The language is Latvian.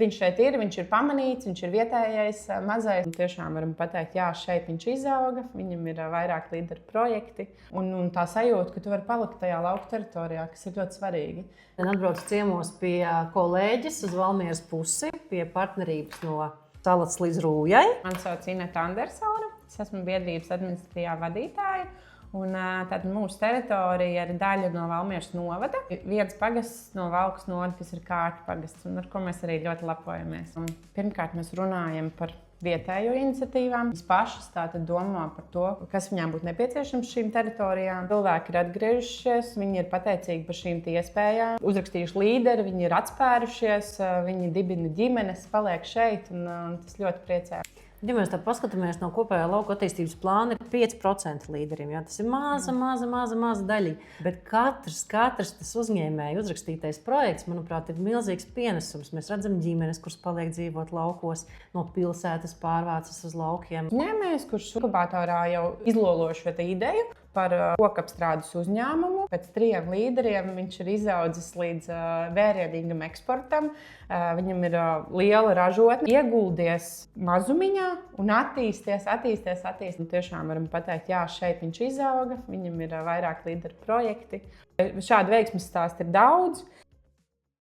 Viņš šeit ir, viņš ir pamanīts, viņš ir vietējais, mazais. Tiešām varam pateikt, jā, šeit viņš izauga, viņam ir vairāk līderu projekti. Un tā sajūta, ka tu vari palikt tajā lauku teritorijā, kas ir ļoti svarīgi. Atbraucu ciemos pie kolēģis uz Valmieras pusi, pie partnerības no Salatas līdz Rūjai. Mani sauc Ineta Andersone, es esmu biedrības administratīvā vadītāja. Un, tātad mūsu teritorija ir daļa no Valmieras novada. Viens pagasts no Valkas novada, kas ir Kārķu pagasts, un ar ko mēs arī ļoti lepojamies. Un pirmkārt, mēs runājam par vietējo iniciatīvām. Viņas pašas tātad domā par to, kas viņām būtu nepieciešams šīm teritorijām. Cilvēki ir atgriežušies, viņi ir pateicīgi par šīm iespējām. Uzrakstījuši līderi, viņi ir atspērušies, viņi dibina ģimenes, paliek šeit, un tas ļoti priecē. Ja mēs tā paskatāmies no kopējā lauka attīstības plāna, ir 5% līderiem. Jā, tas ir maza daļa. Bet katrs tas uzņēmēju uzrakstītais projekts, manuprāt, ir milzīgs pienesums. Mēs redzam ģimenes, kuras paliek dzīvot laukos, no pilsētas pārvācas uz laukiem. Uzņēmējs, kurš inkubatorā jau izloloja šo ideju par kokapstrādes uzņēmumu. Pēc 3 līderiem viņš ir izaudzis līdz vērienīgam eksportam. Viņam ir liela ražotne, ieguldies mazumiņā un attīsties. Tiešām varam pateikt, jā, šeit viņš izauga, viņam ir vairāk līderu projekti. Šādu veiksmes stāstu ir daudz.